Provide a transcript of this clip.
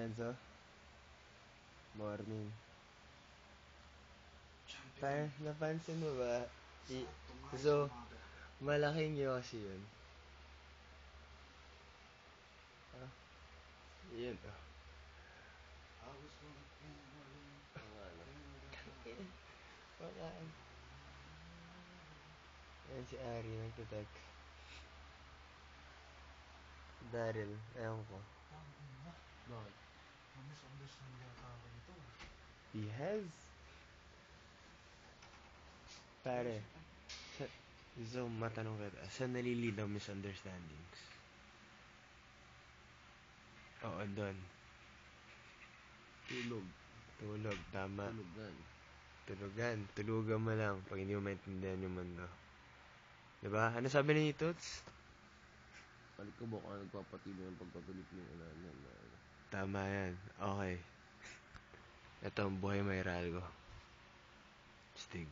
Enzo? Morning. Tayo, napansin mo ba? So, malaking Yoshi yun. Ah, yun oh. Pakaan. Yan si Ari, nagtatext. Daryl, ewan ko. Bakit? Misunderstand yata ako ito. He has? Pare, so matanong kita, saan nalilid ang misunderstandings? Oo, doon. Tulog, tama. Tulugan mo lang pag hindi mo maintindihan yung mundo. Diba? Ano sabi ni Toots? Balik ko baka nagpapatilo ng pagkatulip ng Tama yan. Okay. Ito ang buhay may Ralgo. Stig.